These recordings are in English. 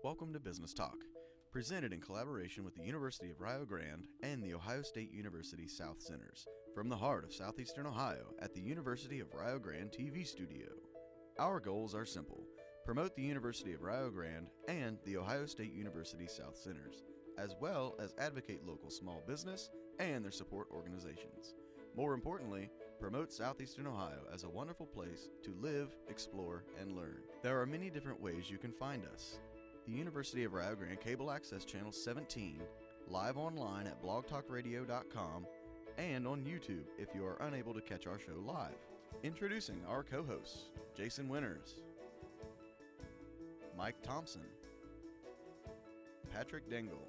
Welcome to Business Talk, presented in collaboration with the University of Rio Grande and the Ohio State University South Centers, from the heart of southeastern Ohio at the University of Rio Grande TV studio. Our goals are simple: promote the University of Rio Grande and the Ohio State University South Centers, as well as advocate local small business and their support organizations. More importantly, promote southeastern Ohio as a wonderful place to live, explore, and learn. There are many different ways you can find us. The University of Rio Grande Cable Access Channel 17, live online at blogtalkradio.com, and on YouTube if you are unable to catch our show live. Introducing our co-hosts, Jason Winters, Mike Thompson, Patrick Dingle.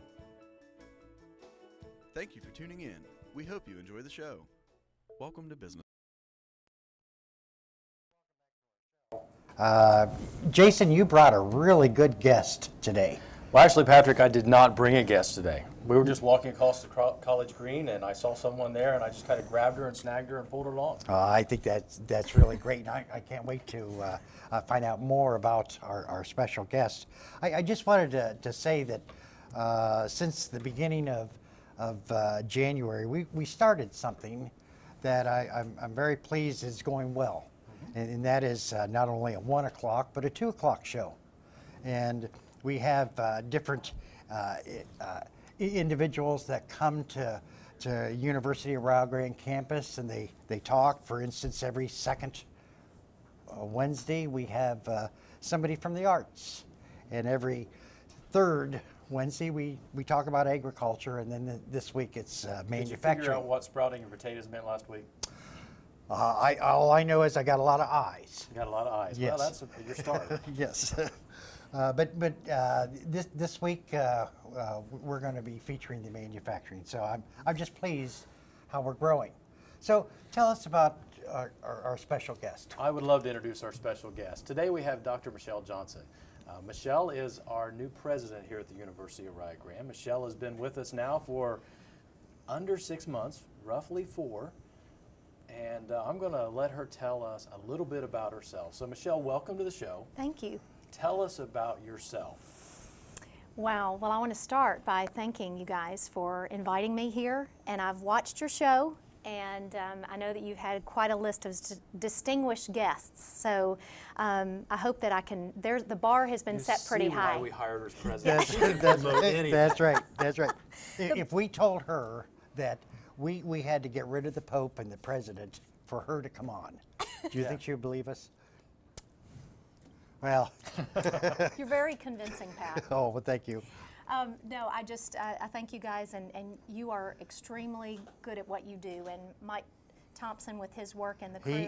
Thank you for tuning in. We hope you enjoy the show. Welcome to Business. Jason, you brought a really good guest today. Well, actually, Patrick, I did not bring a guest today. We were just walking across the college green, and I saw someone there, and I just kind of grabbed her and snagged her and pulled her along. I think that's really great, and I can't wait to find out more about our special guest. I just wanted to say that since the beginning of January, we started something that I'm very pleased is going well. And that is not only a 1 o'clock, but a 2 o'clock show. And we have different individuals that come to University of Rio Grande campus, and they talk. For instance, every second Wednesday, we have somebody from the arts. And every third Wednesday, we talk about agriculture, and then this week it's manufacturing. Did you figure out what sprouting and potatoes meant last week? All I know is I got a lot of eyes. You got a lot of eyes. Yes. Well, that's your start. Yes. But this week we're going to be featuring the manufacturing. So I'm just pleased how we're growing. So tell us about our special guest. I would love to introduce our special guest. Today we have Dr. Michelle Johnston. Michelle is our new president here at the University of Rio Grande. Michelle has been with us now for under 6 months, roughly 4. And I'm going to let her tell us a little bit about herself. So, Michelle, welcome to the show. Thank you. Tell us about yourself. Wow. Well, I want to start by thanking you guys for inviting me here. And I've watched your show, and I know that you've had quite a list of distinguished guests. So I hope that I can, the bar has been set pretty high. Why we hired her as president. That's right. That's right. If we told her that we had to get rid of the Pope and the President for her to come on, do you think she would believe us? Well. You're very convincing, Pat. Oh, well, thank you. No, I thank you guys, and you are extremely good at what you do. And Mike Thompson with his work and the crew.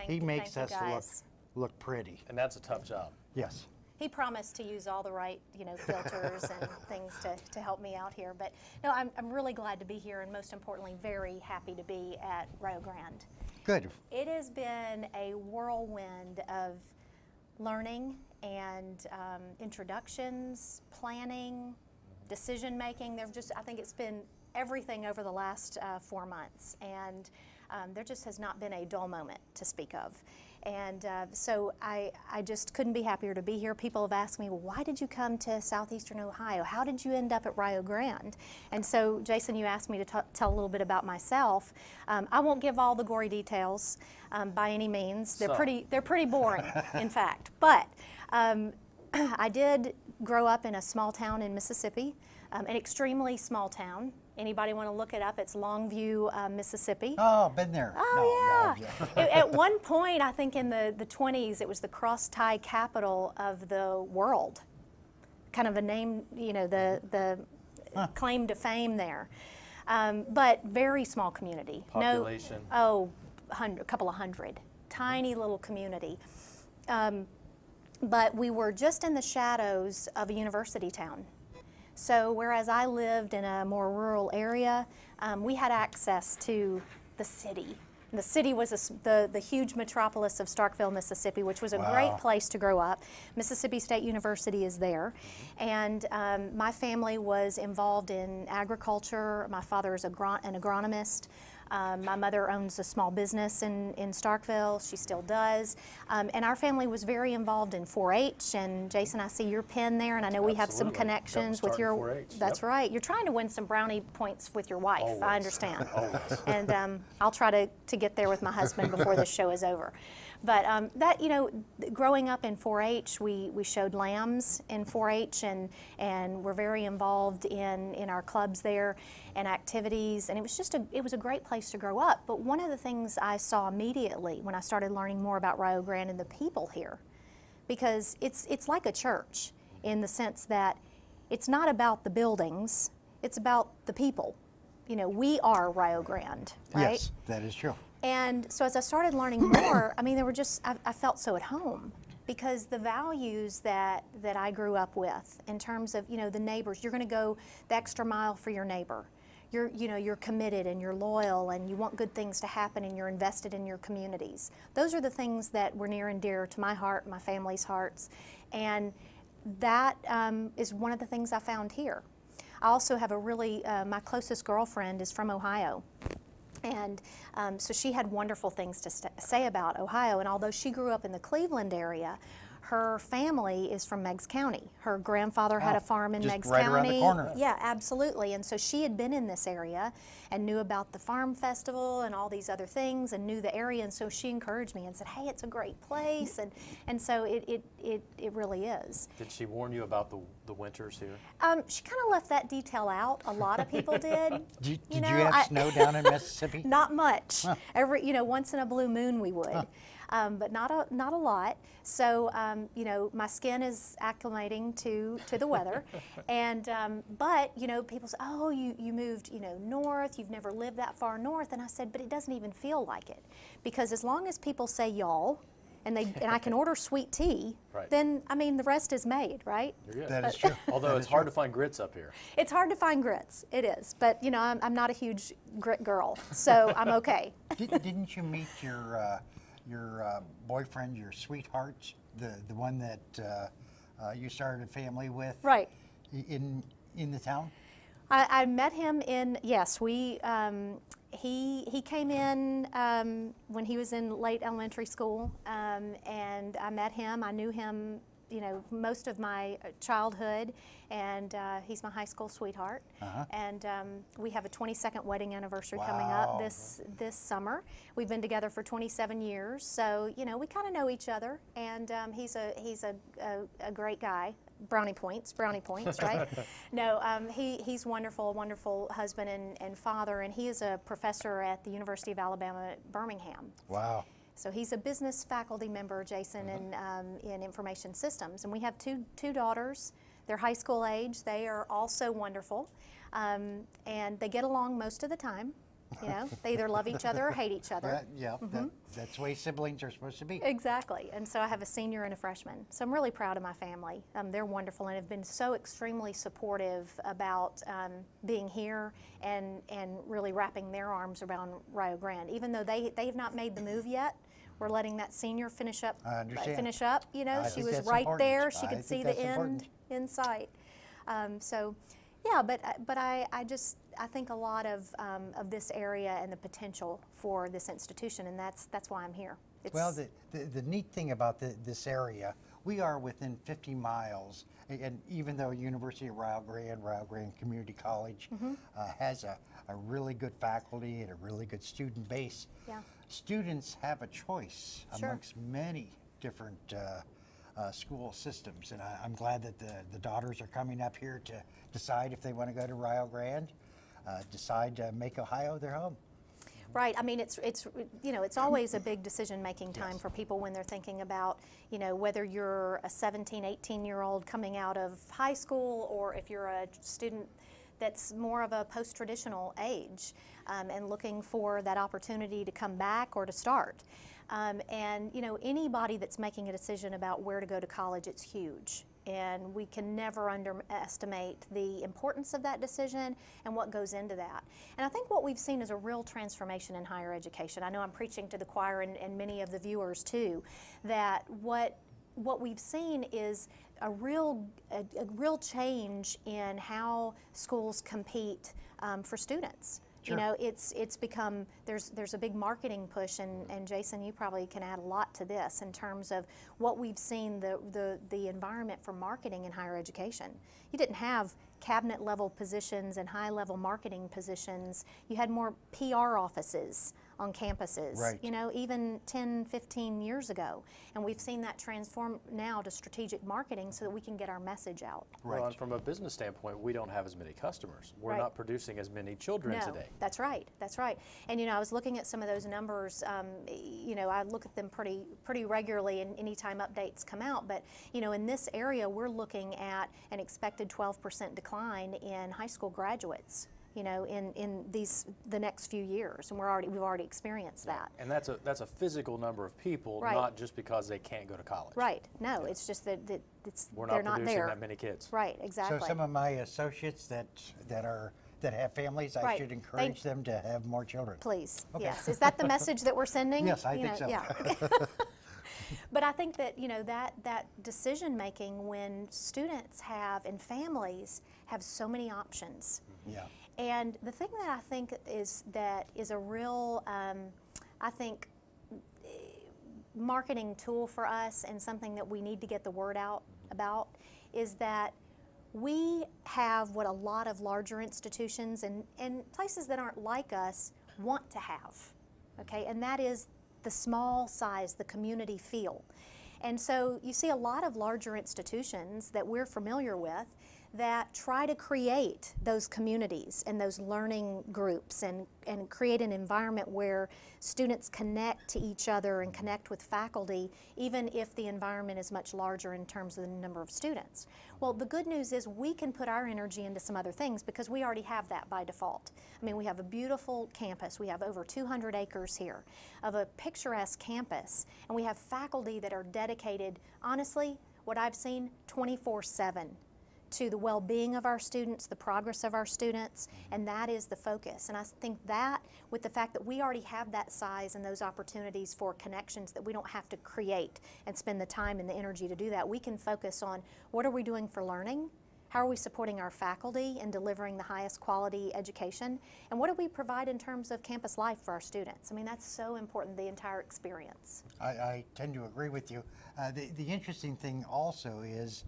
He makes us look pretty. And that's a tough job. Yes. He promised to use all the right, filters and things to help me out here. But no, I'm really glad to be here, and most importantly, very happy to be at Rio Grande. Good. It has been a whirlwind of learning and introductions, planning, decision making. I think it's been everything over the last 4 months, and there just has not been a dull moment to speak of. And so I just couldn't be happier to be here. People have asked me, well, why did you come to southeastern Ohio? How did you end up at Rio Grande? And so, Jason, you asked me to tell a little bit about myself. I won't give all the gory details by any means. They're pretty boring, in fact. But I did grow up in a small town in Mississippi, an extremely small town. Anybody want to look it up? It's Longview, Mississippi. Oh, been there. Oh, yeah. At one point, I think in the 20s, it was the cross-tie capital of the world. Kind of a name, the claim to fame there. But very small community. Population? A couple of hundred. Tiny little community. But we were just in the shadows of a university town. So whereas I lived in a more rural area, we had access to the city. And the city was the huge metropolis of Starkville, Mississippi, which was a great place to grow up. Mississippi State University is there. And my family was involved in agriculture. My father is an agronomist. My mother owns a small business in Starkville. She still does. And our family was very involved in 4-H. And Jason, I see your pen there, and I know we have some Absolutely. connections with your. 4-H. That's right. You're trying to win some brownie points with your wife. Always. I understand. Always. And I'll try to get there with my husband before this show is over. But that, you know, growing up in 4-H, we showed lambs in 4-H, and we're very involved in our clubs there and activities, and it was a great place to grow up. But one of the things I saw immediately when I started learning more about Rio Grande and the people here, because it's like a church in the sense that it's not about the buildings, it's about the people. You know, we are Rio Grande, right? Yes, that is true. And so as I started learning more, I mean, I felt so at home, because the values that I grew up with in terms of, you know, the neighbors, you're going to go the extra mile for your neighbor. You're committed and you're loyal and you want good things to happen and you're invested in your communities. Those are the things that were near and dear to my heart, my family's hearts. And that is one of the things I found here. I also have my closest girlfriend is from Ohio. And so she had wonderful things to say about Ohio. And although she grew up in the Cleveland area, her family is from Meigs County. Her grandfather had a farm in Meigs right County. around the corner. Yeah, absolutely. And so she had been in this area and knew about the farm festival and all these other things and knew the area. And so she encouraged me and said, "Hey, it's a great place." And so it really is. Did she warn you about the winters here? She kind of left that detail out. A lot of people did. Did you have snow down in Mississippi? Not much. Huh. Once in a blue moon we would. Huh. But not a lot. So, my skin is acclimating to the weather. And, but, people say, "Oh, you moved, north, you've never lived that far north." And I said, but it doesn't even feel like it. Because as long as people say y'all, and I can order sweet tea, right, then, the rest is made, right? You're good. That is true. Although it's hard to find grits up here. It's hard to find grits, it is. But, I'm not a huge grit girl, so I'm okay. Didn't you meet your boyfriend, your sweetheart, the one that you started a family with, right, in the town? I met him he came in when he was in late elementary school, and I met him. I knew him, most of my childhood, and he's my high school sweetheart. Uh-huh. And we have a 22nd wedding anniversary coming up this summer. We've been together for 27 years, so we kind of know each other. And he's a great guy. Brownie points, right? No, he's wonderful, wonderful husband and father, and he is a professor at the University of Alabama at Birmingham. Wow. So he's a business faculty member, Jason, in information systems. And we have two daughters. They're high school age. They are also wonderful. And they get along most of the time. They either love each other or hate each other. That's the way siblings are supposed to be. Exactly. And so I have a senior and a freshman. So I'm really proud of my family. They're wonderful and have been so extremely supportive about being here and really wrapping their arms around Rio Grande. Even though they have not made the move yet, we're letting that senior finish up. I understand. Finish up. She was right there. She could see the end in sight. Yeah, but I think a lot of this area and the potential for this institution, and that's why I'm here. Well, the neat thing about this area, we are within 50 miles, and even though University of Rio Grande Community College has a really good faculty and a really good student base, students have a choice amongst many different school systems, and I'm glad that the daughters are coming up here to decide if they want to go to Rio Grande, decide to make Ohio their home. Right. It's always a big decision-making time for people when they're thinking about, whether you're a 17, 18-year-old coming out of high school, or if you're a student that's more of a post-traditional age and looking for that opportunity to come back or to start. Anybody that's making a decision about where to go to college, it's huge. And we can never underestimate the importance of that decision and what goes into that. And I think what we've seen is a real transformation in higher education. I know I'm preaching to the choir and many of the viewers too, that what we've seen is a real change in how schools compete for students. You know, it's become, there's a big marketing push, and Jason, you probably can add a lot to this in terms of what we've seen, the environment for marketing in higher education. You didn't have cabinet level positions and high level marketing positions. You had more PR offices on campuses, right. You know, even 10, 15 years ago. And we've seen that transform now to strategic marketing so that we can get our message out. Right. Well, and from a business standpoint, we don't have as many customers. We're Right. not producing as many children No, today. that's right, that's right. And you know, I was looking at some of those numbers, you know, I look at them pretty regularly and anytime updates come out, but you know, in this area, we're looking at an expected 12% decline in high school graduates, you know, in the next few years, and we've already experienced that. And that's a physical number of people, Right. not just because they can't go to college. Right. No, it's just that We're they're not not producing there. that many kids. Right. Exactly. So some of my associates that have families, I Right. should encourage them to have more children. Please. Okay. Yes. Is that the message that we're sending? Yes, I You think know, so. Yeah. But I think that, you know, that decision making when students have and families have so many options. Yeah. And the thing that I think is a real, I think, marketing tool for us and something that we need to get the word out about is that we have what a lot of larger institutions and places that aren't like us want to have, okay? And that is the small size, the community feel. And so you see a lot of larger institutions that we're familiar with that try to create those communities and those learning groups and create an environment where students connect to each other and connect with faculty, even if the environment is much larger in terms of the number of students. Well, the good news is we can put our energy into some other things because we already have that by default. I mean, we have a beautiful campus. We have over 200 acres here of a picturesque campus, and we have faculty that are dedicated, honestly, what I've seen, 24/7. To the well-being of our students, the progress of our students, and that is the focus. And I think that with the fact that we already have that size and those opportunities for connections that we don't have to create and spend the time and the energy to do that, we can focus on what are we doing for learning, how are we supporting our faculty and delivering the highest quality education, and what do we provide in terms of campus life for our students. I mean, that's so important, the entire experience. I tend to agree with you. The interesting thing also is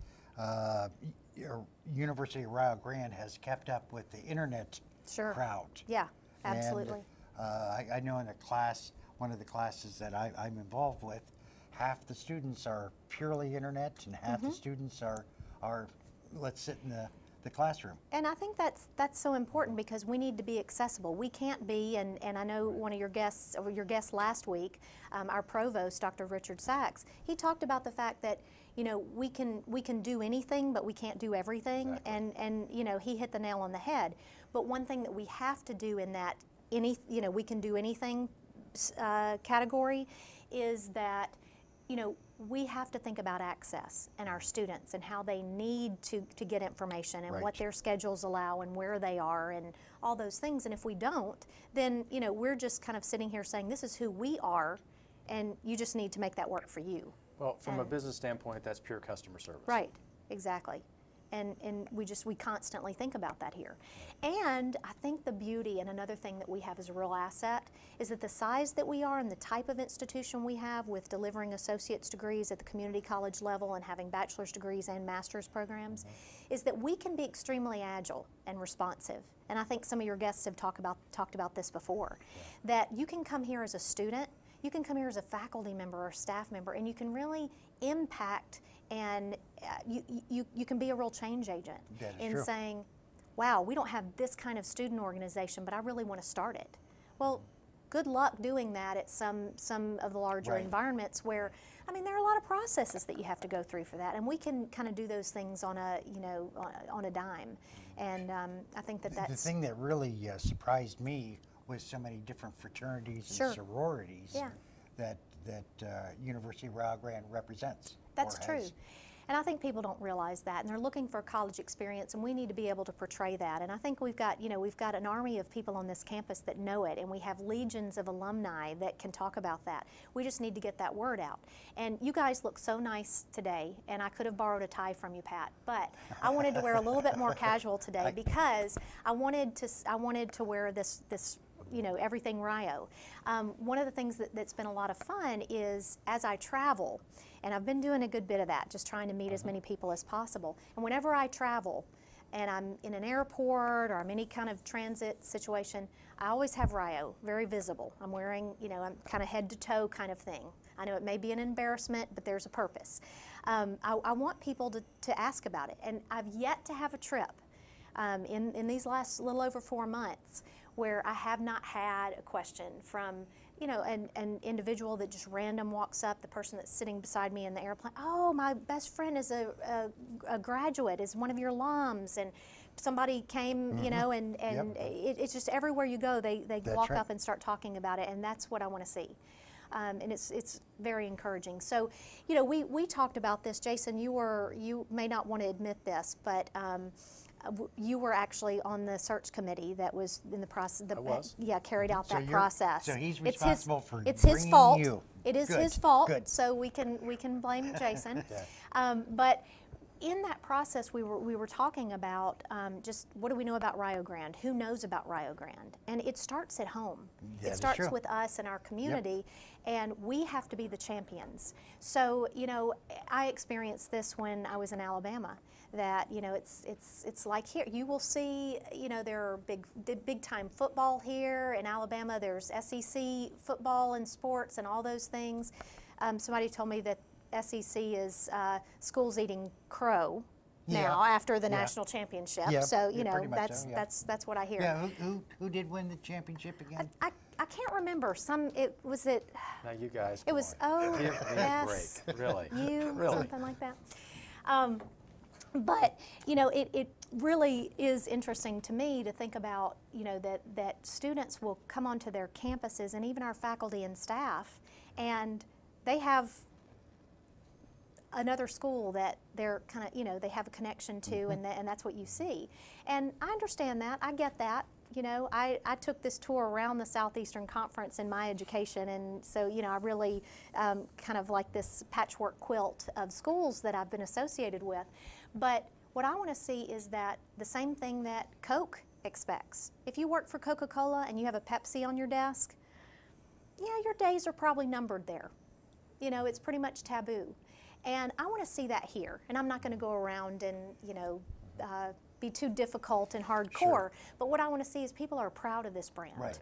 University of Rio Grande has kept up with the internet Sure. crowd. Yeah, absolutely. And, I know in a class, one of the classes that I'm involved with, half the students are purely internet and half the students are let's sit in the classroom. And I think that's so important because we need to be accessible. We can't be, and I know one of your guests, or your guest last week, our provost, Dr. Richard Sachs, he talked about the fact that, you know, we can do anything, but we can't do everything. Exactly. And you know, he hit the nail on the head. But one thing that we have to do in that we can do anything category is that, you know, we have to think about access and our students and how they need to get information and Right. what their schedules allow and where they are and all those things. And if we don't, then, you know, we're just kind of sitting here saying this is who we are and you just need to make that work for you. Well, from a business standpoint, that's pure customer service. Right, exactly. And we constantly think about that here. And I think the beauty, and another thing that we have as a real asset, is that the size that we are and the type of institution we have with delivering associate's degrees at the community college level and having bachelor's degrees and master's programs, is that we can be extremely agile and responsive. And I think some of your guests have talked about this before, that you can come here as a student, you can come here as a faculty member or staff member, and you can really impact and you can be a real change agent in true. saying, wow, we don't have this kind of student organization, but I really want to start it. Well, good luck doing that at some of the larger Right. environments where, I mean, there are a lot of processes that you have to go through for that, and we can kind of do those things on a, you know, on a dime. And I think that that's The thing that really surprised me was so many different fraternities and Sure. sororities Yeah. that University of Rio Grande represents. That's or true. has. And I think people don't realize that, and they're looking for college experience, and we need to be able to portray that. And I think we've got an army of people on this campus that know it, and we have legions of alumni that can talk about that. We just need to get that word out. And you guys look so nice today, and I could have borrowed a tie from you, Pat, but I wanted to wear a little bit more casual today because I wanted to wear this everything Rio. One of the things that's been a lot of fun is as I travel, and I've been doing a good bit of that, just trying to meet as many people as possible. And whenever I travel, and I'm in an airport or I'm any kind of transit situation, I always have Rio very visible. I'm wearing, I'm kind of head to toe kind of thing. I know it may be an embarrassment, but there's a purpose. I want people to ask about it, and I've yet to have a trip in these last little over 4 months where I have not had a question from an individual that just random walks up, the person that's sitting beside me in the airplane. Oh, my best friend is a graduate, is one of your alums, and somebody came, and it's just everywhere you go, they walk up and start talking about it, and that's what I want to see. And it's very encouraging. So, we talked about this, Jason. You may not want to admit this, but you were actually on the search committee that was in the process. Carried out that process. So he's responsible for it's his fault. You. It is his fault. Good. So we can blame Jason. But in that process, we were talking about just what do we know about Rio Grande? Who knows about Rio Grande? And it starts at home. It starts with us and our community, and we have to be the champions. So I experienced this when I was in Alabama. That it's like here. You will see there are big time football here in Alabama. There's SEC football and sports and all those things. Somebody told me that SEC is schools eating crow now after the national championship. So that's what I hear. Yeah, who did win the championship again? I can't remember. Now you guys. It was give me a break. Really. Something like that. But it really is interesting to me to think about that students will come onto their campuses, and even our faculty and staff, and they have another school that they're kind of they have a connection to, and that's what you see. And I understand that. I get that. I took this tour around the Southeastern Conference in my education, and so I really kind of like this patchwork quilt of schools that I've been associated with. But what I want to see is that the same thing that Coke expects. If you work for Coca-Cola and you have a Pepsi on your desk, your days are probably numbered there. It's pretty much taboo. And I want to see that here. And I'm not going to go around and, be too difficult and hardcore. Sure. But what I want to see is people are proud of this brand. Right.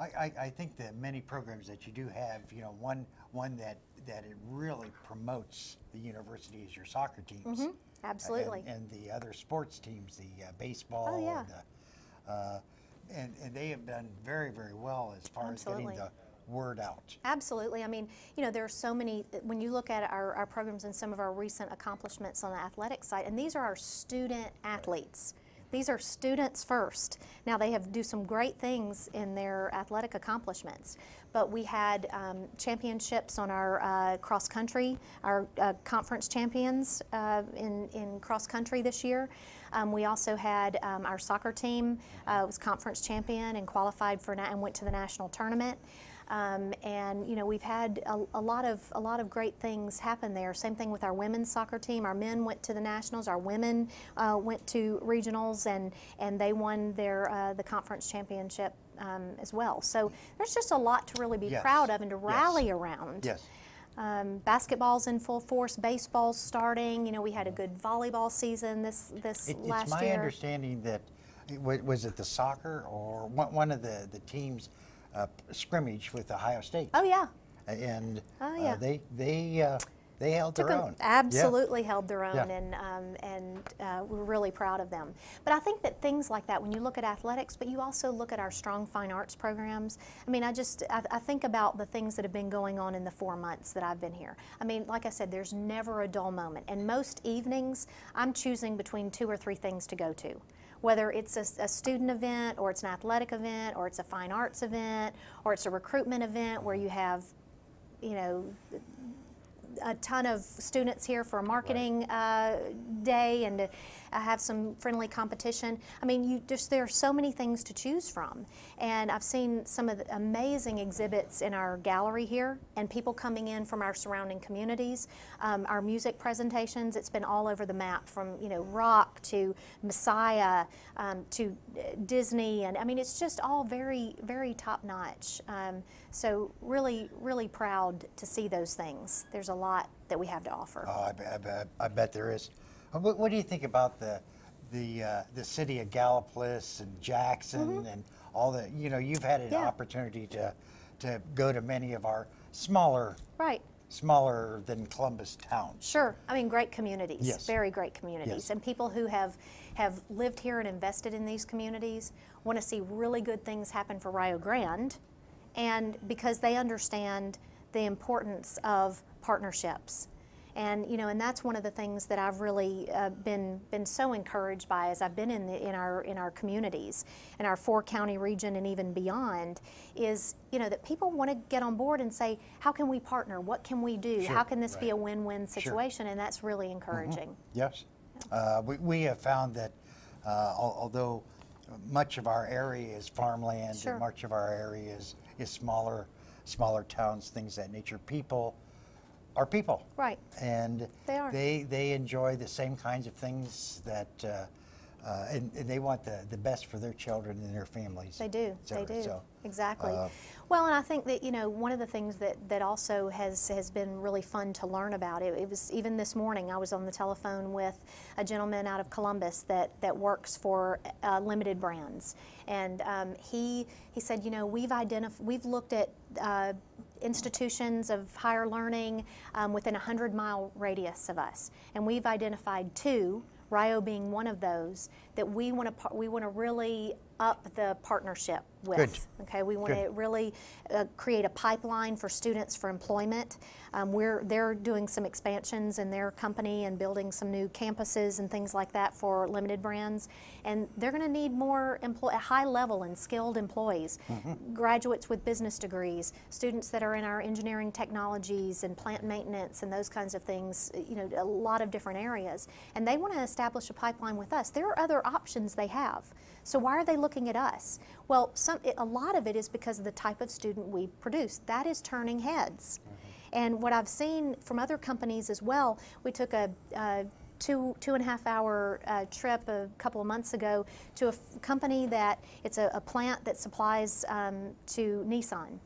I think that many programs that you do have, one that it really promotes the university is your soccer teams. Absolutely. And the other sports teams, the baseball. Oh, yeah. And they have done very, very well as far as getting the word out. Absolutely. I mean, there are so many, when you look at our programs and some of our recent accomplishments on the athletic side, and these are our student athletes. These are students first. Now they do some great things in their athletic accomplishments, but we had championships on our cross country, our conference champions in cross country this year. We also had our soccer team was conference champion and qualified and went to the national tournament. And we've had a lot of great things happen there. Same thing with our women's soccer team. Our men went to the nationals. Our women went to regionals, and they won the conference championship as well. So there's just a lot to really be proud of and to rally around. Yes. Basketball's in full force. Baseball's starting. We had a good volleyball season this last year. It's my understanding that was it the soccer or one of the teams. Scrimmage with Ohio State. Oh yeah. And they held their own. Absolutely held their own, and we're really proud of them. But I think that things like that, when you look at athletics, but you also look at our strong fine arts programs. I mean, I think about the things that have been going on in the 4 months that I've been here. I mean, like I said, there's never a dull moment, and most evenings I'm choosing between 2 or 3 things to go to. Whether it's a student event, or it's an athletic event, or it's a fine arts event, or it's a recruitment event where you have, a ton of students here for a marketing day and to have some friendly competition. I mean, there are so many things to choose from. And I've seen some of the amazing exhibits in our gallery here and people coming in from our surrounding communities. Our music presentations, it's been all over the map, from rock to Messiah to Disney, and I mean it's just all very, very top notch. So really, really proud to see those things. There's a lot that we have to offer. Oh, I bet there is. What do you think about the city of Gallipolis and Jackson and all the, you've had an opportunity to go to many of our smaller than Columbus towns. Sure. I mean, great communities. Yes. Very great communities. Yes. And people who have lived here and invested in these communities want to see really good things happen for Rio Grande, and because they understand the importance of partnerships. And and that's one of the things that I've really been so encouraged by as I've been in our communities, in our 4-county region and even beyond, is that people want to get on board and say, how can we partner? What can we do? Sure. How can this be a win-win situation? Sure. And that's really encouraging. Yes. We have found that although much of our area is farmland Sure. and much of our area is smaller towns, things of that nature, people are people. Right. And They are. they enjoy the same kinds of things that and they want the best for their children and their families. They do. et cetera. They do. So, Exactly. Well, and I think that one of the things that also has been really fun to learn about, it was even this morning I was on the telephone with a gentleman out of Columbus that works for Limited Brands, and he said, we've looked at institutions of higher learning within a 100-mile radius of us, and we've identified 2, Rio being one of those, that we want to really up the partnership with. Good. Okay, we want to really create a pipeline for students for employment. They're doing some expansions in their company and building some new campuses and things like that for Limited Brands, and they're going to need more high-level and skilled employees, graduates with business degrees, students that are in our engineering technologies and plant maintenance and those kinds of things. A lot of different areas, and they want to establish a pipeline with us. There are other options they have. So why are they looking at us? Well, a lot of it is because of the type of student we produce. That is turning heads. And what I've seen from other companies as well, we took a 2.5-hour trip a couple of months ago to a company that it's a plant that supplies to Nissan.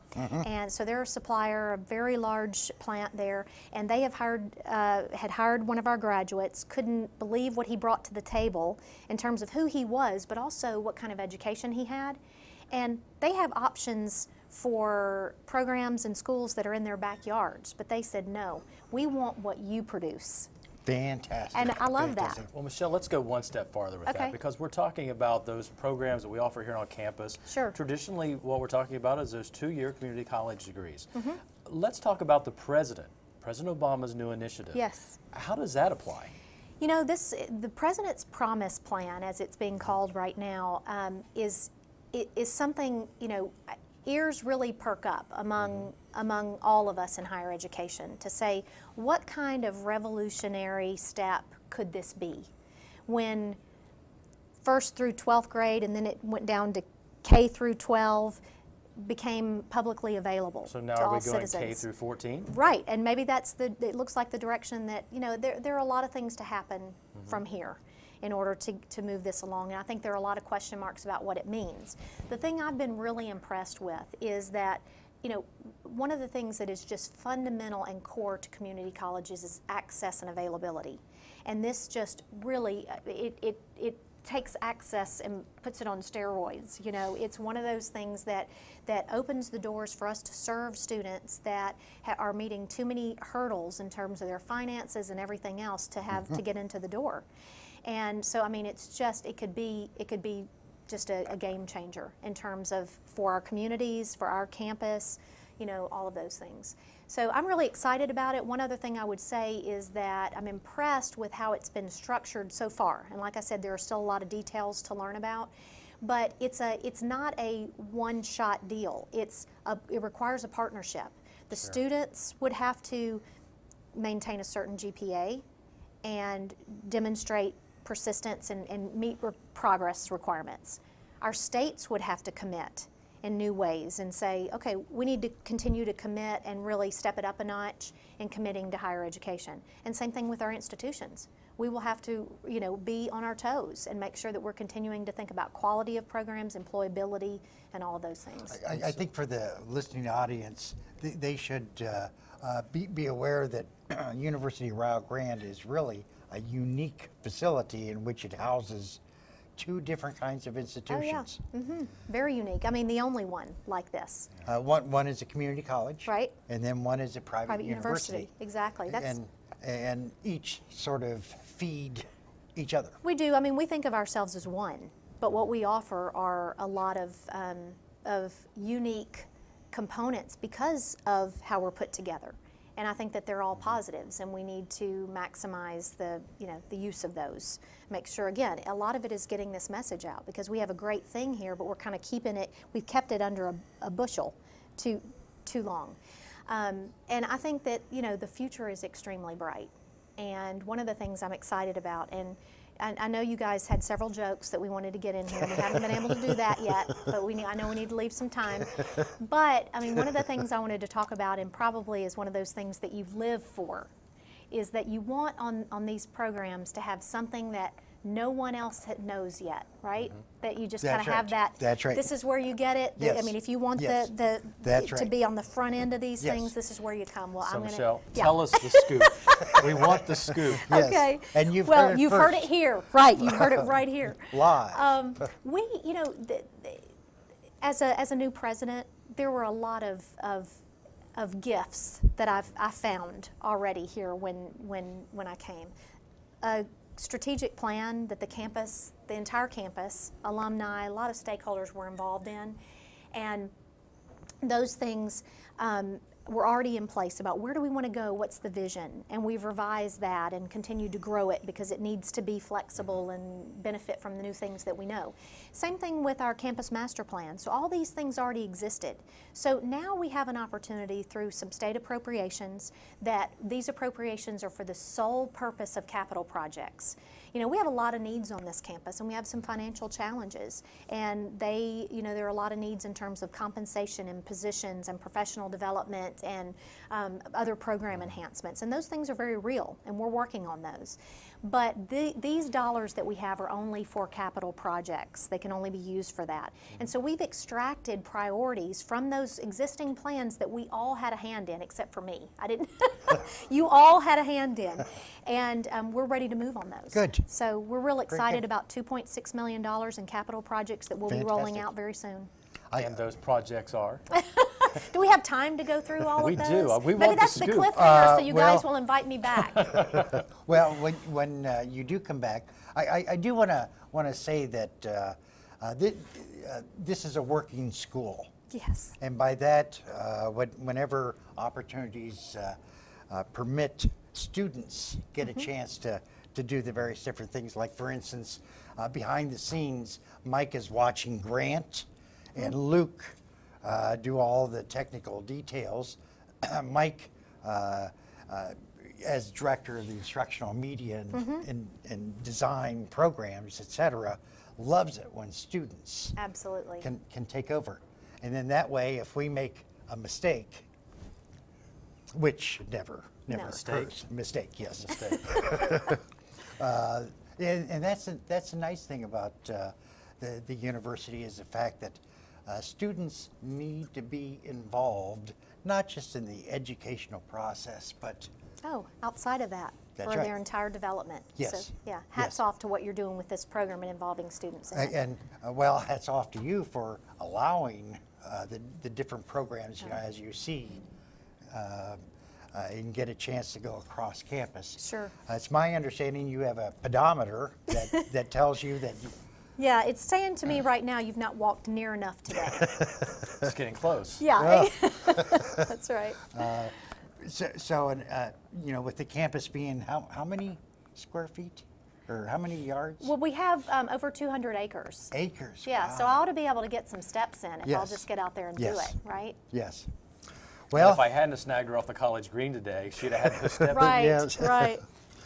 And so they're a supplier, a very large plant there, and they have had hired one of our graduates, couldn't believe what he brought to the table in terms of who he was, but also what kind of education he had. And they have options for programs and schools that are in their backyards, but they said, no, we want what you produce. Fantastic. And I love that. Fantastic. Well, Michelle, let's go one step farther with Okay. that, because we're talking about those programs that we offer here on campus. Sure. Traditionally, what we're talking about is those 2-year community college degrees. Let's talk about President Obama's new initiative. Yes. How does that apply? The President's Promise Plan, as it's being called right now, is something, ears really perk up among all of us in higher education to say, what kind of revolutionary step could this be? When 1st through 12th grade, and then it went down to K through 12, became publicly available So now to are all we going citizens. K through 14? Right, and maybe it looks like the direction that, there are a lot of things to happen from here in order to move this along, and I think there are a lot of question marks about what it means. The thing I've been really impressed with is that, one of the things that is just fundamental and core to community colleges is access and availability. And this just really, it takes access and puts it on steroids. It's one of those things that opens the doors for us to serve students that are meeting too many hurdles in terms of their finances and everything else to have to get into the door. And so, I mean, it could be just a game changer in terms of for our communities, for our campus, all of those things. So I'm really excited about it. One other thing I would say is that I'm impressed with how it's been structured so far. And like I said, there are still a lot of details to learn about. But it's not a one-shot deal. It requires a partnership. The students would have to maintain a certain GPA and demonstrate persistence and meet progress requirements. Our states would have to commit in new ways and say, okay, we need to continue to commit and really step it up a notch in committing to higher education. And same thing with our institutions. We will have to, be on our toes and make sure that we're continuing to think about quality of programs, employability, and all of those things. I think for the listening audience, they should be aware that University of Rio Grande is really a unique facility in which it houses two different kinds of institutions. Oh, yeah. Very unique. I mean, the only one like this. One is a community college, right? And then one is a private university. Exactly. That's and each sort of feed each other. We do. I mean, we think of ourselves as one, but what we offer are a lot of unique components because of how we're put together. And I think that they're all positives, and we need to maximize the use of those. Make sure, again, a lot of it is getting this message out, because we have a great thing here, but we're kind of keeping it, we've kept it under a bushel too long. And I think that, the future is extremely bright. And one of the things I'm excited about, and I know you guys had several jokes that we wanted to get in here. We haven't been able to do that yet, but I know we need to leave some time. But, I mean, one of the things I wanted to talk about, and probably is one of those things that you live for, is that you want on these programs to have something that no one else knows yet, right? That you just kind of have that. That's right. This is where you get it. Yes. I mean, if you want Yes. to be on the front end of these things, this is where you come. Well, So I'm going to Michelle, tell us the scoop. We want the scoop. Yes. Okay. And you've heard it here, right? You've heard it right here. Live. We, as a new president, there were a lot of gifts that I found already here when I came. A strategic plan that the entire campus, alumni, a lot of stakeholders were involved in, and those things were already in place about where do we want to go, what's the vision, and we've revised that and continued to grow it because it needs to be flexible and benefit from the new things that we know. Same thing with our campus master plan. So all these things already existed. So now we have an opportunity through some state appropriations that these appropriations are for the sole purpose of capital projects. We have a lot of needs on this campus, and we have some financial challenges, and there are a lot of needs in terms of compensation and positions and professional development and other program enhancements, and those things are very real, and we're working on those. But these dollars that we have are only for capital projects. They can only be used for that. And so we've extracted priorities from those existing plans that we all had a hand in, except for me. I didn't. You all had a hand in. And we're ready to move on those. Good. So we're real excited about $2.6 million in capital projects that we'll be rolling out very soon. And those projects are? Do we have time to go through all of those? We do. We Maybe want that's the the scoop. cliffhanger, so you guys will invite me back. Well, when you do come back, I do want to say that this is a working school. Yes. And by that, whenever opportunities permit, students get a chance to do the various different things. Like, for instance, behind the scenes, Mike is watching Grant and Luke do all the technical details. Mike, as director of the instructional media and design programs, etc., loves it when students Absolutely. can take over. And then that way, if we make a mistake, which never occurs. Mistake, yes. Mistake. And that's a nice thing about the university, is the fact that students need to be involved, not just in the educational process, but outside of that, That's for right. their entire development. Yes. So, yeah, hats Yes. off to what you're doing with this program and involving students in it. and well, hats off to you for allowing the different programs, as you see, and get a chance to go across campus. Sure. It's my understanding you have a pedometer that tells you that you, Yeah, it's saying to me right now, you've not walked near enough today. It's getting close. Yeah, that's right. with the campus being how many square feet, or how many yards? Well, we have over 200 acres. Acres. Yeah, wow. so I ought to be able to get some steps in if I'll Yes. just get out there and do Yes. it, right? Yes. Well, if I hadn't snagged her off the college green today, she'd have had to step. Right, Yes. right.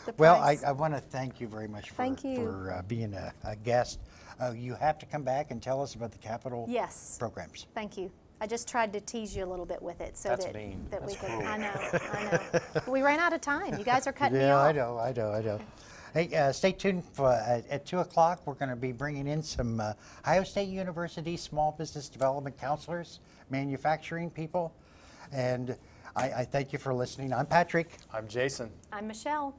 The well, price. I want to thank you very much Thank you. for being a guest. You have to come back and tell us about the capital Yes. programs. Thank you. I just tried to tease you a little bit with it so That's that, mean. that we That's could. cruel. I know. We ran out of time. You guys are cutting me Yeah, off. I know. Hey, stay tuned for at 2 o'clock. We're going to be bringing in some Ohio State University small business development counselors, manufacturing people, and I thank you for listening. I'm Patrick. I'm Jason. I'm Michelle.